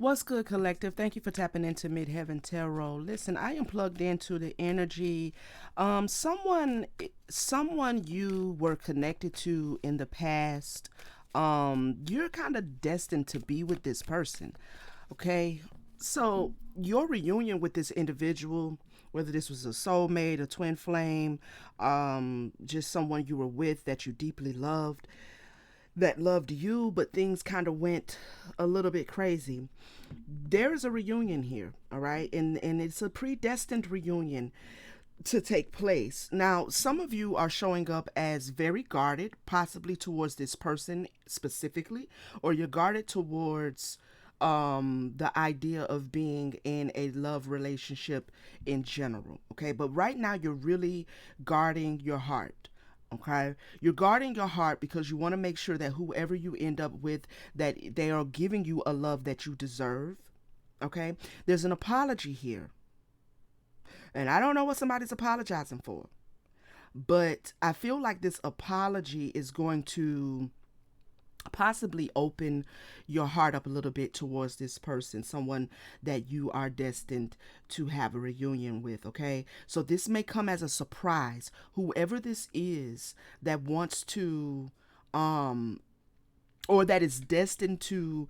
What's good, collective? Thank you for tapping into Midheaven Tarot. Listen, I am plugged into the energy. Someone you were connected to in the past. You're kind of destined to be with this person. Okay, so your reunion with this individual, whether this was a soulmate, a twin flame, just someone you were with that you deeply loved, that loved you, but things kind of went a little bit crazy. There is a reunion here, all right? And it's a predestined reunion to take place. Now, some of you are showing up as very guarded, possibly towards this person specifically, or you're guarded towards the idea of being in a love relationship in general, okay? But right now you're really guarding your heart. Okay, you're guarding your heart because you want to make sure that whoever you end up with, that they are giving you a love that you deserve. Okay, there's an apology here, and I don't know what somebody's apologizing for, but I feel like this apology is going to possibly open your heart up a little bit towards this person, someone that you are destined to have a reunion with. Okay, so this may come as a surprise, whoever this is that wants to or that is destined to,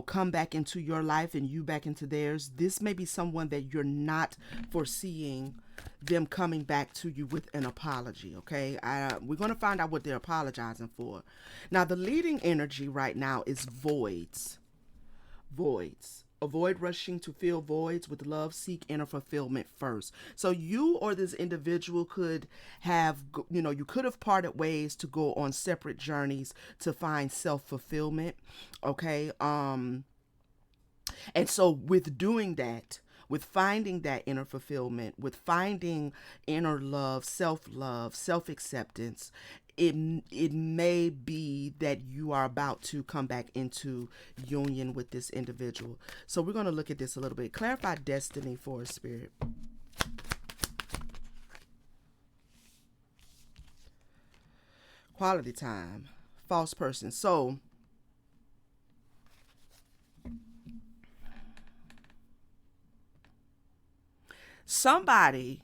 come back into your life and you back into theirs. This may be someone that you're not foreseeing them coming back to you with an apology. Okay, we're going to find out what they're apologizing for. Now, the leading energy right now is voids. Avoid rushing to fill voids with love. Seek inner fulfillment first. So you or this individual could have, you could have parted ways to go on separate journeys to find self-fulfillment. Okay. And so with doing that, with finding that inner fulfillment, with finding inner love, self acceptance, it may be that you are about to come back into union with this individual. So we're going to look at this a little bit. Clarify destiny for a spirit. Quality time. False person. So somebody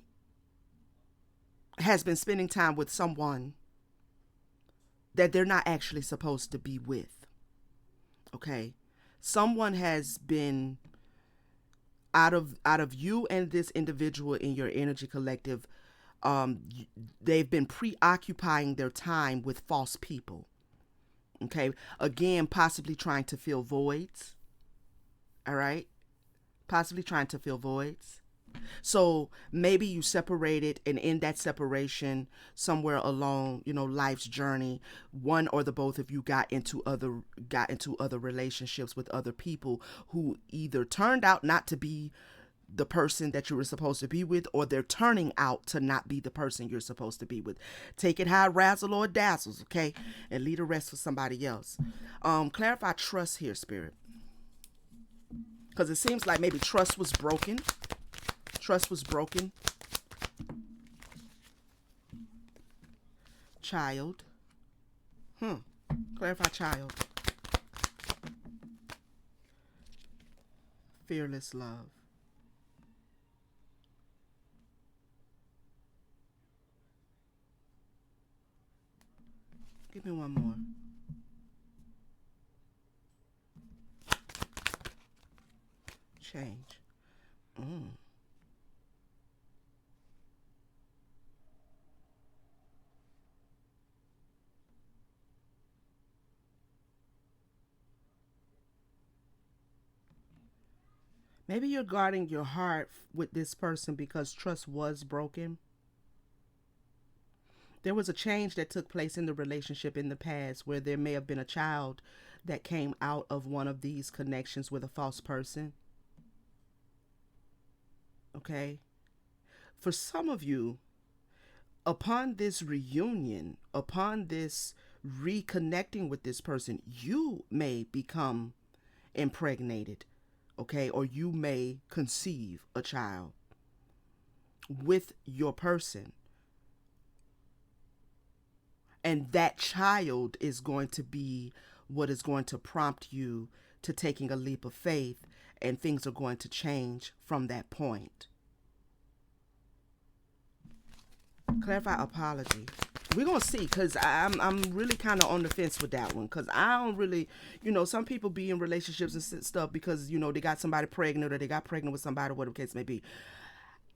has been spending time with someone that they're not actually supposed to be with. Okay, someone has been out of you and this individual in your energy collective. They've been preoccupying their time with false people. Okay, again, possibly trying to fill voids. All right, possibly trying to fill voids. So maybe you separated, and in that separation, somewhere along, life's journey, one or the both of you got into other relationships with other people who either turned out not to be the person that you were supposed to be with, or they're turning out to not be the person you're supposed to be with. Take it how it razzle or dazzles, okay? And leave the rest for somebody else. Clarify trust here, spirit. Because it seems like maybe trust was broken. Trust was broken. Child. Clarify child. Fearless love. Give me one more. Change. Maybe you're guarding your heart with this person because trust was broken. There was a change that took place in the relationship in the past where there may have been a child that came out of one of these connections with a false person. Okay? For some of you, upon this reunion, upon this reconnecting with this person, you may become impregnated, okay? Or you may conceive a child with your person. And that child is going to be what is going to prompt you to taking a leap of faith and things are going to change from that point. Clarify apology. We're gonna see, because I'm really kind of on the fence with that one, because I don't really, some people be in relationships and stuff because they got somebody pregnant, or they got pregnant with somebody, whatever the case may be.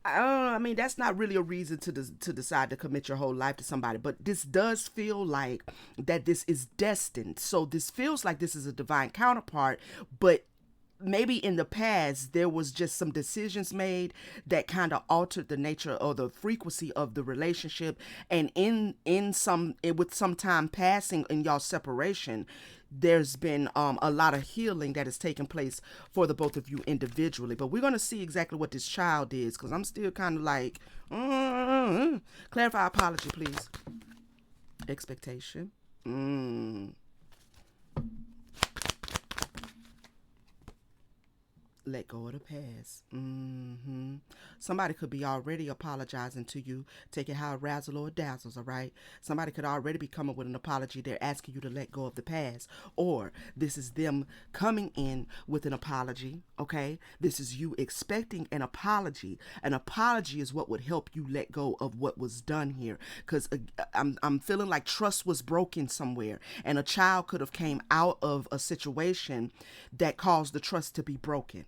I mean, that's not really a reason to decide to commit your whole life to somebody, but this does feel like that this is destined. So this feels like this is a divine counterpart, but maybe in the past there was just some decisions made that kind of altered the nature or the frequency of the relationship, and with some time passing in y'all separation, there's been a lot of healing that has taken place for the both of you individually. But we're going to see exactly what this child is, because I'm still kind of like, clarify apology, please. Expectation. Let go of the past. Somebody could be already apologizing to you. Take it how it razzle or dazzles, all right? Somebody could already be coming with an apology. They're asking you to let go of the past. Or this is them coming in with an apology, okay? This is you expecting an apology. An apology is what would help you let go of what was done here. Because I'm feeling like trust was broken somewhere. And a child could have came out of a situation that caused the trust to be broken,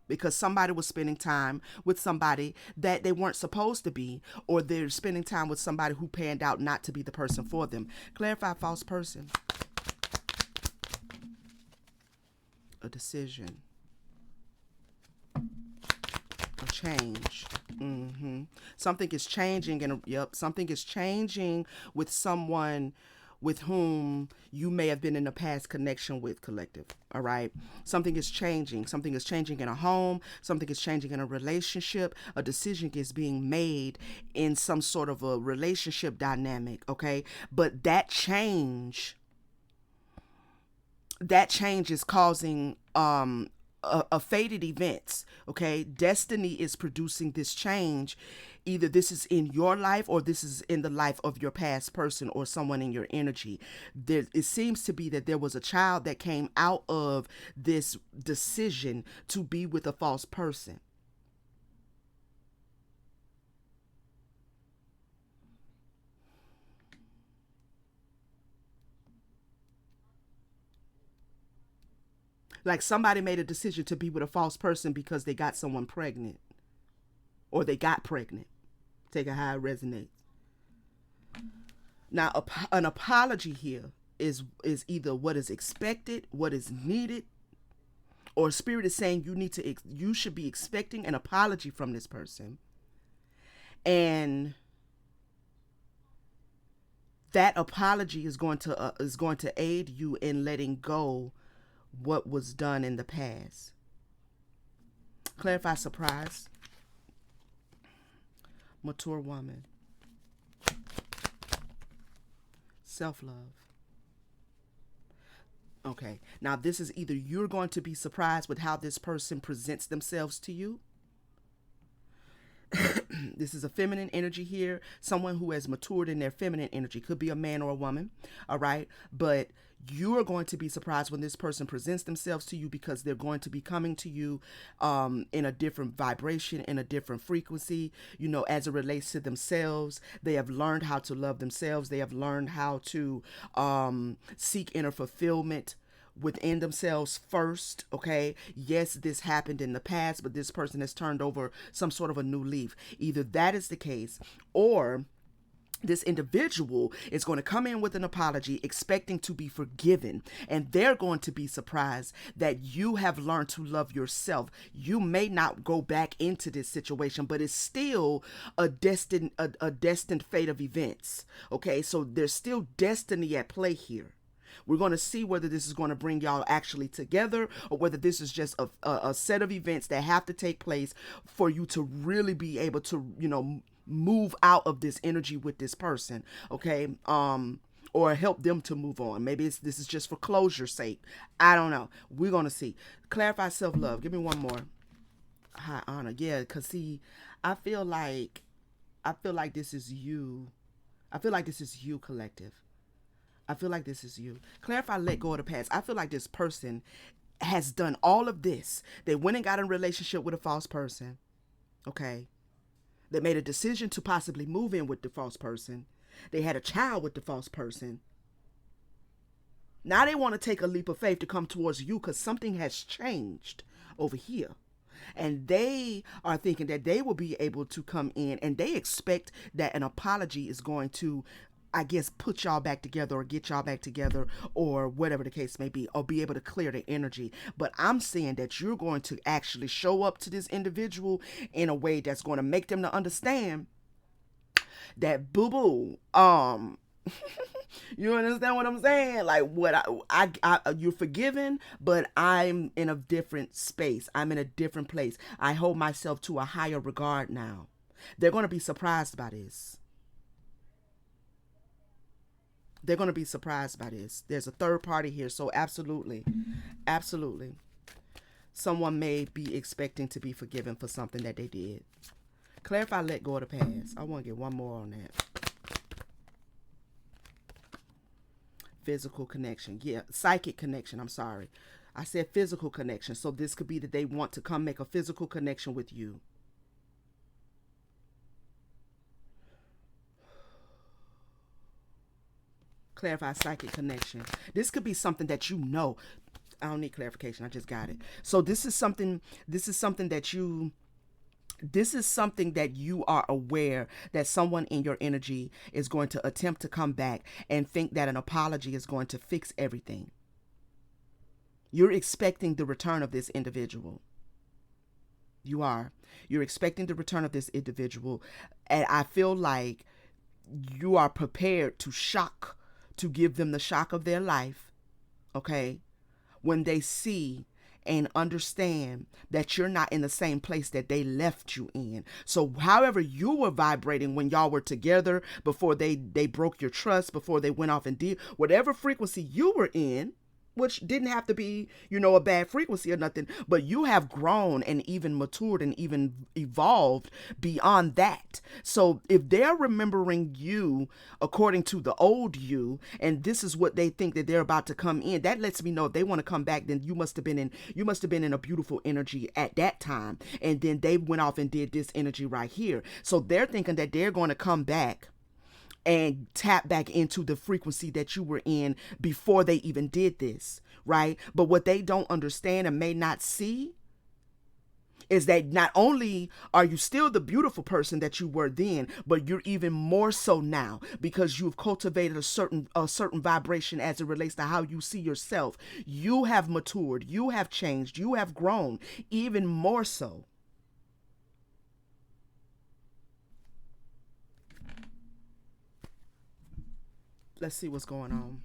because somebody was spending time with somebody that they weren't supposed to be, or they're spending time with somebody who panned out not to be the person for them. Clarify false person. A decision. A change. Something is changing, and something is changing with someone with whom you may have been in a past connection with, collective. All right. Something is changing. Something is changing in a home. Something is changing in a relationship. A decision is being made in some sort of a relationship dynamic. Okay. But that change is causing, a fated events. Okay. Destiny is producing this change. Either this is in your life, or this is in the life of your past person or someone in your energy. It seems to be that there was a child that came out of this decision to be with a false person. Like somebody made a decision to be with a false person because they got someone pregnant, or they got pregnant. Take a how it resonates. Now, an apology here is either what is expected, what is needed, or spirit is saying you should be expecting an apology from this person, and that apology is going to aid you in letting go what was done in the past. Clarify surprise. Mature woman. Self-love. Okay. Now this is either you're going to be surprised with how this person presents themselves to you. This is a feminine energy here. Someone who has matured in their feminine energy. Could be a man or a woman. All right. But you are going to be surprised when this person presents themselves to you, because they're going to be coming to you in a different vibration, in a different frequency, as it relates to themselves. They have learned how to love themselves. They have learned how to seek inner fulfillment within themselves first. Okay. Yes, this happened in the past, but this person has turned over some sort of a new leaf. Either that is the case, or this individual is going to come in with an apology expecting to be forgiven, and they're going to be surprised that you have learned to love yourself. You may not go back into this situation, but it's still a destined fate of events. Okay, so there's still destiny at play here. We're going to see whether this is going to bring y'all actually together, or whether this is just a set of events that have to take place for you to really be able to, move out of this energy with this person. Okay. Or help them to move on. Maybe this is just for closure's sake. I don't know. We're going to see. Clarify self-love. Give me one more. High honor. Yeah. Cause see, I feel like this is you. I feel like this is you, collective. I feel like this is you. Clarify, let go of the past. I feel like this person has done all of this. They went and got in a relationship with a false person. Okay. They made a decision to possibly move in with the false person. They had a child with the false person. Now they want to take a leap of faith to come towards you because something has changed over here. And they are thinking that they will be able to come in, and they expect that an apology is going to, I guess, put y'all back together or get y'all back together or whatever the case may be, or be able to clear the energy. But I'm saying that you're going to actually show up to this individual in a way that's going to make them to understand that boo-boo, you understand what I'm saying? Like what you're forgiven, but I'm in a different space. I'm in a different place. I hold myself to a higher regard now. They're going to be surprised by this. They're going to be surprised by this. There's a third party here, so absolutely, absolutely, someone may be expecting to be forgiven for something that they did. Clarify, let go of the past. I want to get one more on that. Physical connection. Yeah, psychic connection. I'm sorry. I said physical connection. So this could be that they want to come make a physical connection with you. Clarify psychic connection. This could be something that you know. I don't need clarification. I just got it. So this is something that you are aware that someone in your energy is going to attempt to come back and think that an apology is going to fix everything. You're expecting the return of this individual. You are. You're expecting the return of this individual. And I feel like you are prepared to give them the shock of their life. Okay? When they see and understand that you're not in the same place that they left you in. So however you were vibrating when y'all were together, before they broke your trust, before they went off and did whatever frequency you were in, which didn't have to be, a bad frequency or nothing, but you have grown and even matured and even evolved beyond that. So if they're remembering you according to the old you, and this is what they think that they're about to come in, that lets me know if they want to come back, then you must have been in a beautiful energy at that time. And then they went off and did this energy right here. So they're thinking that they're going to come back and tap back into the frequency that you were in before they even did this, right? But what they don't understand and may not see is that not only are you still the beautiful person that you were then, but you're even more so now, because you've cultivated a certain vibration as it relates to how you see yourself. You have matured, you have changed, you have grown even more so. Let's see what's going on.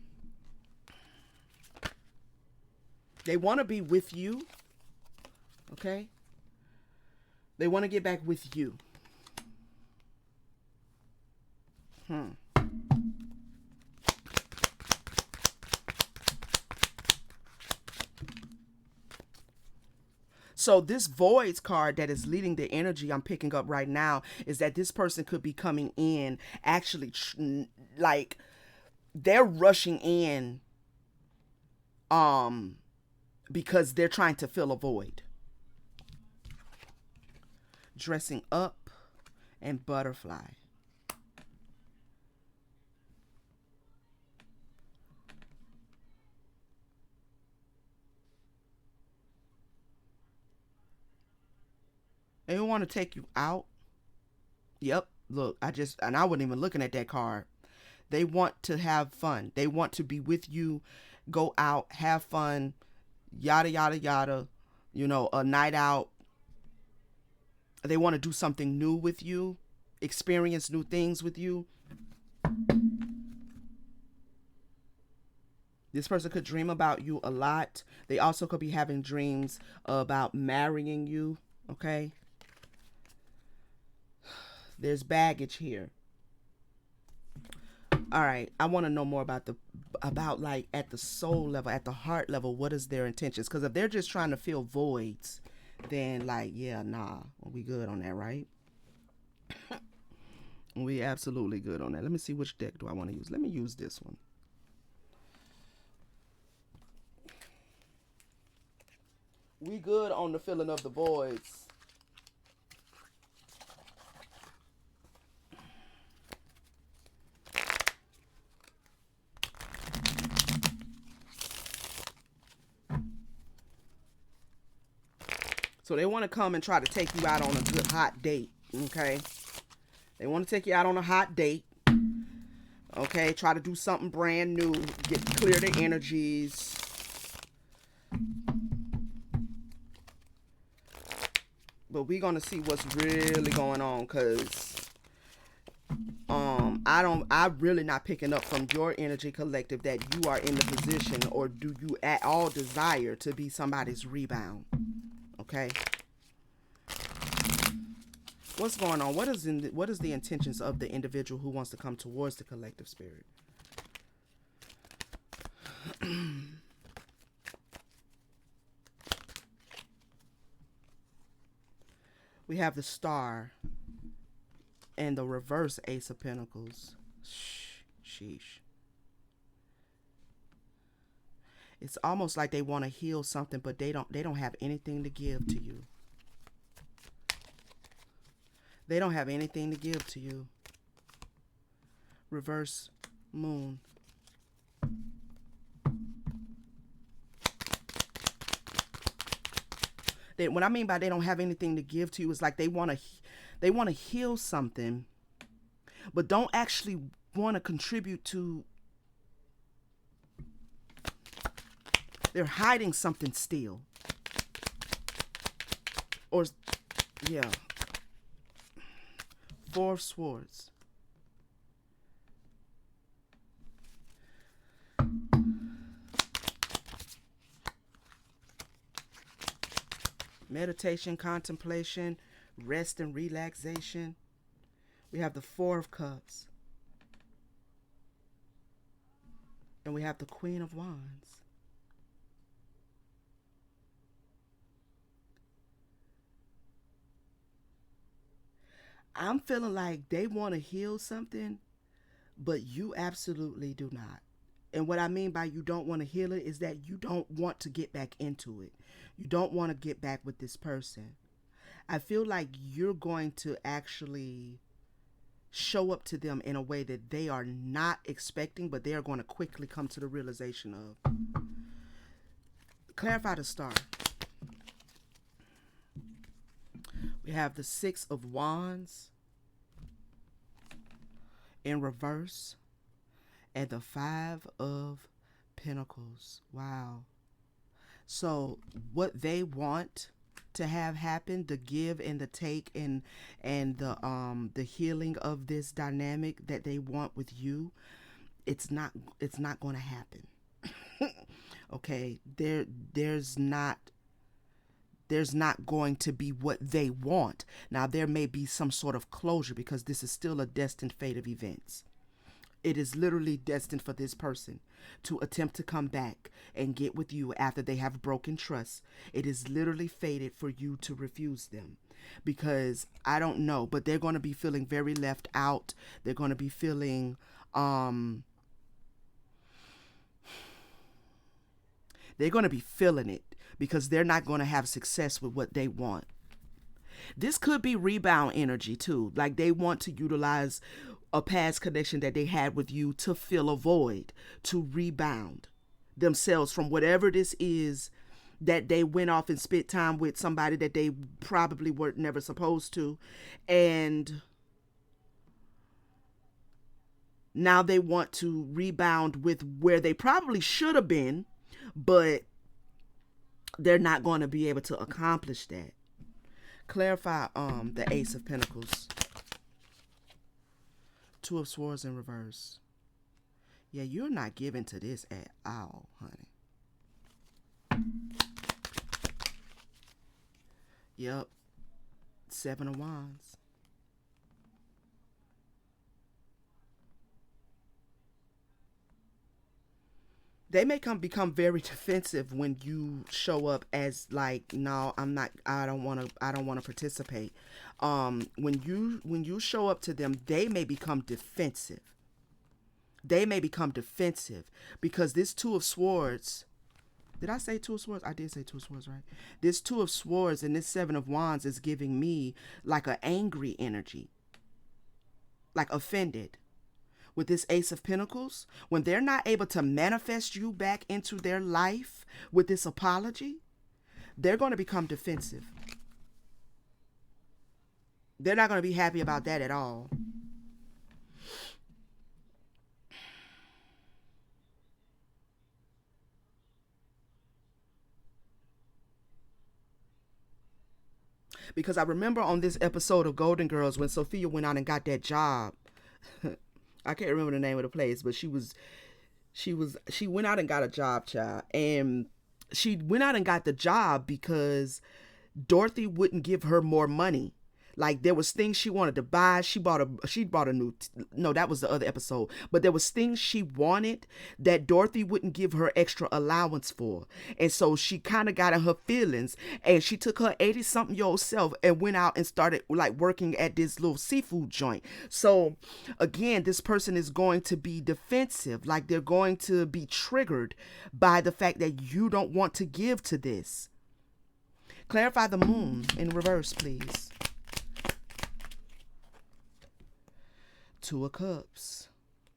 They want to be with you. Okay? They want to get back with you. So this voids card that is leading the energy I'm picking up right now is that this person could be coming in actually like they're rushing in because they're trying to fill a void. Dressing up and butterfly. They want to take you out. Yep. Look, I wasn't even looking at that card. They want to have fun. They want to be with you, go out, have fun, yada, yada, yada, a night out. They want to do something new with you, experience new things with you. This person could dream about you a lot. They also could be having dreams about marrying you, okay? There's baggage here. All right, I want to know more about like at the soul level, at the heart level, what is their intentions? Because if they're just trying to fill voids, then like, yeah, nah, we good on that, right? We absolutely good on that. Let me see, which deck do I want to use? Let me use this one. We good on the filling of the voids. So they want to come and try to take you out on a good hot date. Okay. They want to take you out on a hot date. Okay. Try to do something brand new. Get clear the energies. But we're gonna see what's really going on, cause I really not picking up from your energy collective that you are in the position, or do you at all desire to be somebody's rebound. Okay. What's going on? What is the intentions of the individual who wants to come towards the collective spirit? We have the Star and the reverse Ace of Pentacles. Sheesh. It's almost like they want to heal something, but they don't have anything to give to you. They don't have anything to give to you. Reverse Moon. What I mean by they don't have anything to give to you is like they want to heal something, but don't actually want to contribute to. They're hiding something still. Or, yeah. Four of Swords. Meditation, contemplation, rest and relaxation. We have the Four of Cups. And we have the Queen of Wands. I'm feeling like they want to heal something, but you absolutely do not. And what I mean by you don't want to heal it is that you don't want to get back into it. You don't want to get back with this person. I feel like you're going to actually show up to them in a way that they are not expecting, but they are going to quickly come to the realization of. Clarify the Star. We have the Six of Wands in reverse and the Five of Pentacles. Wow. So what they want to have happen, the give and the take, and the healing of this dynamic that they want with you, it's not going to happen. Okay, there's not going to be what they want. Now, there may be some sort of closure because this is still a destined fate of events. It is literally destined for this person to attempt to come back and get with you after they have broken trust. It is literally fated for you to refuse them, because I don't know, but they're going to be feeling very left out. They're going to be feeling they're going to be feeling it, because they're not going to have success with what they want. This could be rebound energy too. Like they want to utilize a past connection that they had with you to fill a void, to rebound themselves from whatever this is that they went off and spent time with somebody that they probably were never supposed to. And now they want to rebound with where they probably should have been, but they're not going to be able to accomplish that. Clarify the Ace of Pentacles. Two of Swords in reverse. Yeah, you're not given to this at all, honey. Yep. Seven of Wands. They may become very defensive when you show up as like, no, I'm not, I don't want to participate. When you show up to them, they may become defensive. They may become defensive because this Two of Swords Did I say two of swords? I did say two of swords, right? This two of swords and this seven of wands is giving me like an angry energy, like offended. With this ace of pentacles, when they're not able to manifest you back into their life with this apology, they're going to become defensive. They're not going to be happy about that at all. Because I remember on this episode of Golden Girls when Sophia went out and got that job. I can't remember the name of the place, but she went out and got a job, child. And she went out and got the job because Dorothy wouldn't give her more money. Like there was things she wanted to buy. She bought a new, no, that was the other episode. But there was things she wanted that Dorothy wouldn't give her extra allowance for. And so she kind of got in her feelings and she took her 80-something-year-old self and went out and started like working at this little seafood joint. So again, this person is going to be defensive. Like they're going to be triggered by the fact that you don't want to give to this. Clarify the moon in reverse, please. Two of Cups.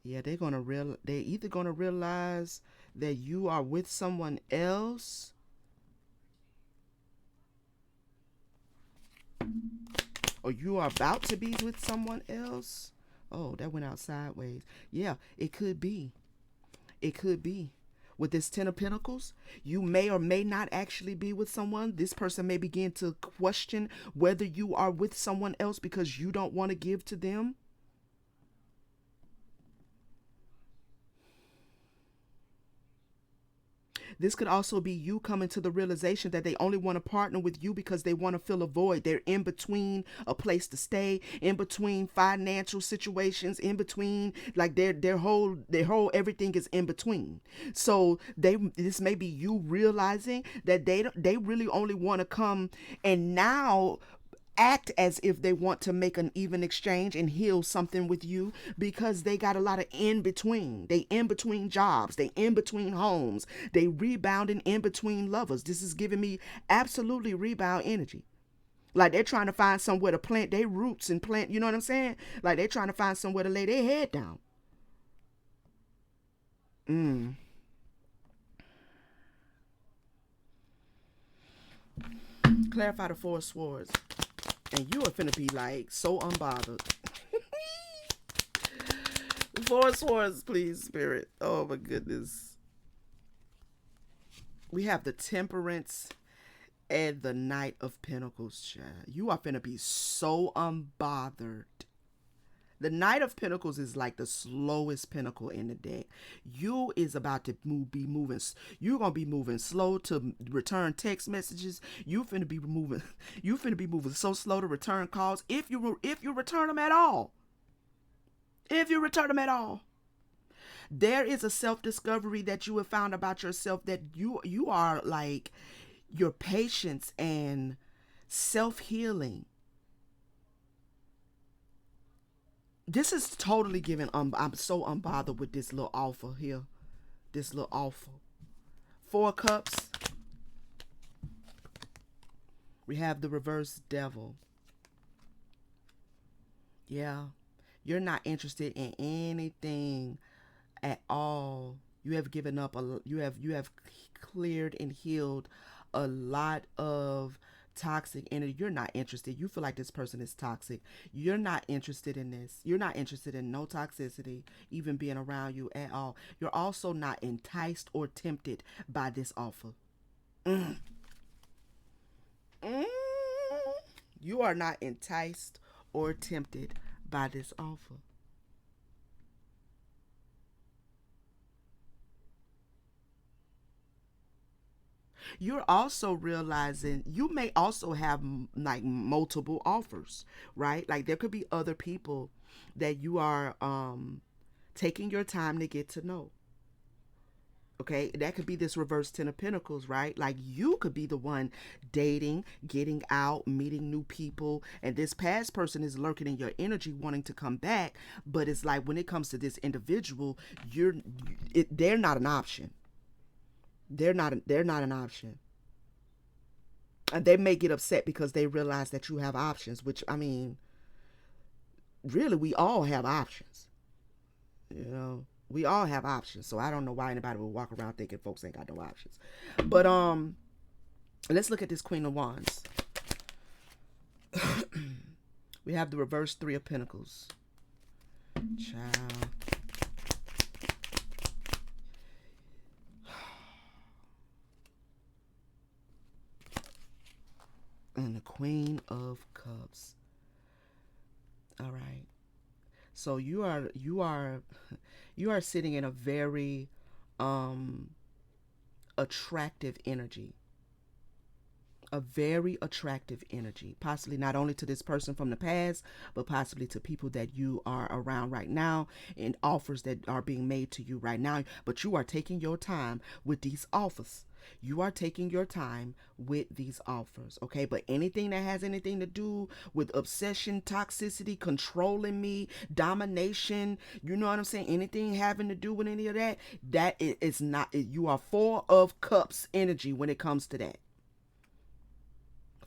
Yeah, they're either gonna realize that you are with someone else, or you are about to be with someone else. Oh, that went out sideways. Yeah, it could be. It could be. With this Ten of Pentacles, you may or may not actually be with someone. This person may begin to question whether you are with someone else because you don't want to give to them. This could also be you coming to the realization that they only want to partner with you because they want to fill a void. They're in between a place to stay, in between financial situations, in between like their whole everything is in between. So this may be you realizing that they really only want to come and now act as if they want to make an even exchange and heal something with you because they got a lot of in between. They in between jobs. They in between homes. They rebounding in between lovers. This is giving me absolutely rebound energy. Like they're trying to find somewhere to plant their roots and plant, you know what I'm saying? Like they're trying to find somewhere to lay their head down. Clarify the Four of Swords. And you are finna be like so unbothered. Four of Swords, please, Spirit. Oh my goodness. We have the Temperance and the Knight of Pentacles, child. You are finna be so unbothered. The Knight of Pentacles is like the slowest pentacle in the deck. You is about to be moving. You're gonna be moving slow to return text messages. You finna be moving. You finna be moving so slow to return calls. If you return them at all. If you return them at all. There is a self-discovery that you have found about yourself that you are like your patience and self-healing. This is totally giving, I'm so unbothered with this little offer here. This little offer. Four of Cups. We have the reverse Devil. Yeah. You're not interested in anything at all. You have given up, you have cleared and healed a lot of toxic energy. You're not interested. You feel like this person is toxic. You're not interested in this. You're not interested in no toxicity even being around you at all. You're also not enticed or tempted by this offer. You are not enticed or tempted by this offer. You're also realizing you may also have like multiple offers, right? Like there could be other people that you are taking your time to get to know. Okay, that could be this reverse Ten of Pentacles, right? Like you could be the one dating, getting out, meeting new people, and this past person is lurking in your energy, wanting to come back. But it's like when it comes to this individual, they're not an option. They're not an option. And they may get upset because they realize that you have options, which, I mean, really, we all have options. We all have options. So I don't know why anybody would walk around thinking folks ain't got no options. But let's look at this Queen of Wands. We have the reverse Three of Pentacles. Child. And the Queen of Cups. All right. So you are sitting in a very attractive energy. A very attractive energy, possibly not only to this person from the past, but possibly to people that you are around right now, and offers that are being made to you right now. But you are taking your time with these offers. You are taking your time with these offers, okay? But anything that has anything to do with obsession, toxicity, controlling me, domination, you know what I'm saying? Anything having to do with any of that, that is not, you are Four of Cups energy when it comes to that.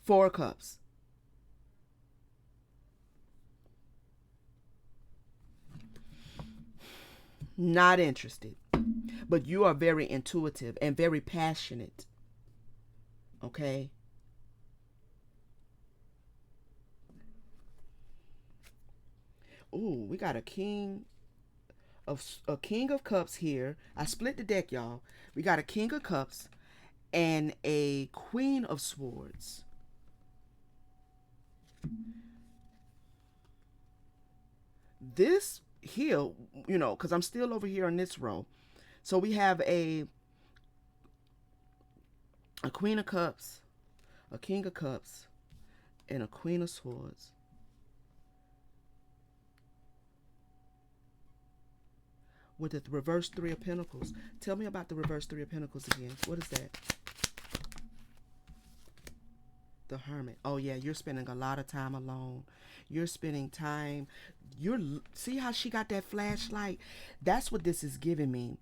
Four of Cups. Not interested. But you are very intuitive and very passionate. Okay? Ooh, we got a king of cups here. I split the deck, y'all. We got a king of cups and a queen of swords. This here, because I'm still over here on this row. So we have a queen of cups, a king of cups, and a queen of swords. With the reverse Three of Pentacles. Tell me about the reverse Three of Pentacles again. What is that? The Hermit. Oh yeah, you're spending a lot of time alone. You're spending time. See how she got that flashlight? That's what this is giving me.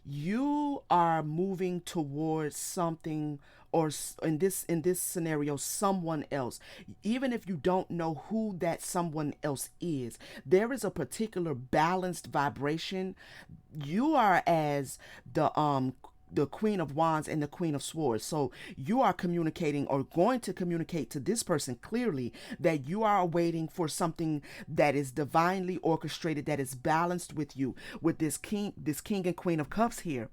You are moving towards something, or in this scenario, someone else. Even if you don't know who that someone else is, there is a particular balanced vibration. You are as the Queen of Wands and the Queen of Swords. So you are communicating, or going to communicate to this person clearly, that you are waiting for something that is divinely orchestrated, that is balanced with you, with this king and Queen of Cups here.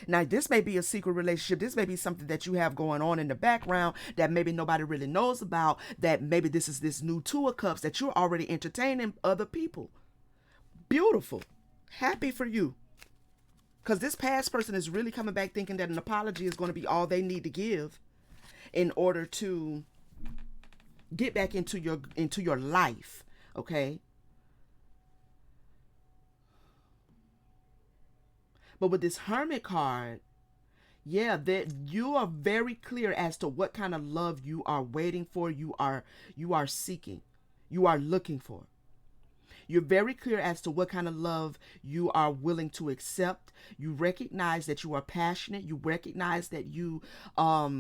Now, this may be a secret relationship. This may be something that you have going on in the background that maybe nobody really knows about, that maybe this is this new Two of Cups that you're already entertaining other people. Beautiful. Happy for you. Because this past person is really coming back thinking that an apology is going to be all they need to give in order to get back into your life. Okay? But with this Hermit card, yeah, that you are very clear as to what kind of love you are waiting for, you are seeking, you are looking for. You're very clear as to what kind of love you are willing to accept. You recognize that you are passionate. You recognize that you are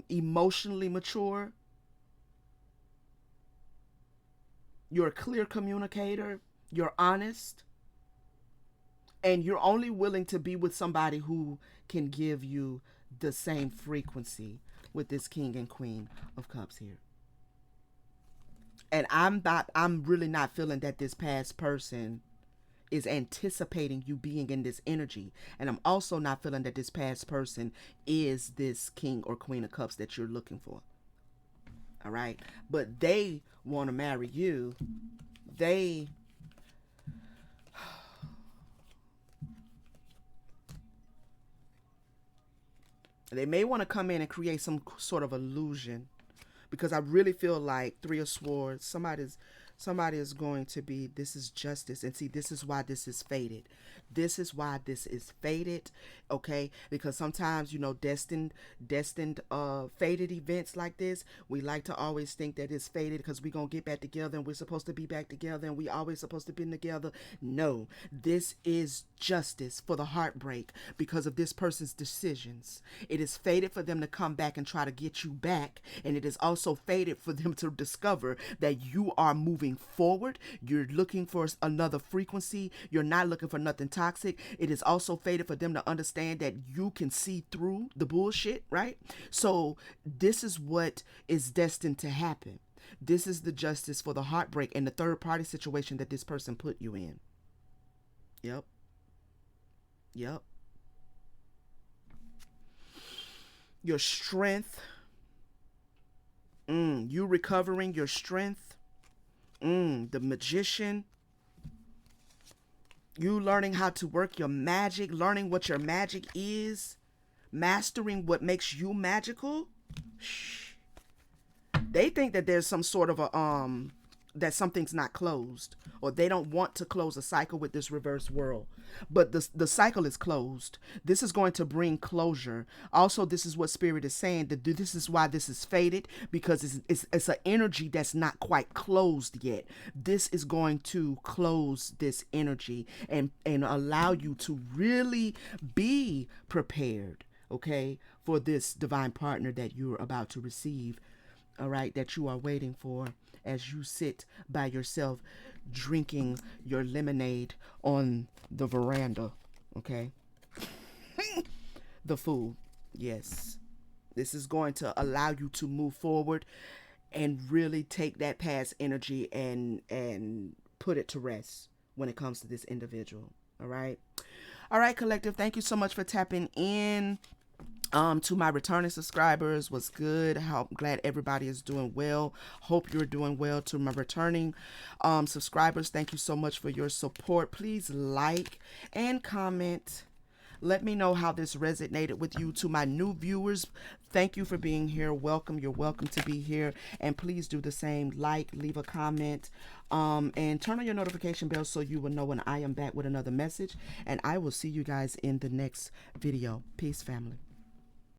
emotionally mature. You're a clear communicator. You're honest. And you're only willing to be with somebody who can give you the same frequency with this King and Queen of Cups here. And I'm really not feeling that this past person is anticipating you being in this energy. And I'm also not feeling that this past person is this King or Queen of Cups that you're looking for. All right. But they want to marry you. They may want to come in and create some sort of illusion, because I really feel like Three of Swords, Somebody is going to be, this is justice. And see, this is why this is fated. This is why this is fated. Okay, because sometimes, you know, destined fated events like this, we like to always think that it's fated because we're gonna get back together and we're supposed to be back together and we always supposed to be together. No, this is justice for the heartbreak because of this person's decisions. It is fated for them to come back and try to get you back, and it is also fated for them to discover that you are moving forward. You're looking for another frequency. You're not looking for nothing toxic. It is also fated for them to understand that you can see through the bullshit, right? So this is what is destined to happen. This is the justice for the heartbreak and the third party situation that this person put you in. Yep. Yep. Your strength. You recovering your strength. The Magician. You learning how to work your magic, learning what your magic is, mastering what makes you magical. Shh. They think that there's some sort of a that something's not closed, or they don't want to close a cycle with this reverse world, but the cycle is closed. This is going to bring closure. Also, this is what spirit is saying, that this is why this is fated, because it's an energy that's not quite closed yet. This is going to close this energy and allow you to really be prepared, okay, for this divine partner that you're about to receive, all right, that you are waiting for, as you sit by yourself drinking your lemonade on the veranda, okay? The Fool. Yes. This is going to allow you to move forward and really take that past energy and put it to rest when it comes to this individual, all right? All right, collective, thank you so much for tapping in. To my returning subscribers, was good. I'm glad everybody is doing well. Hope you're doing well. To my returning subscribers, thank you so much for your support. Please like and comment. Let me know how this resonated with you. To my new viewers, thank you for being here. Welcome. You're welcome to be here. And please do the same. Like, leave a comment, and turn on your notification bell so you will know when I am back with another message. And I will see you guys in the next video. Peace, family.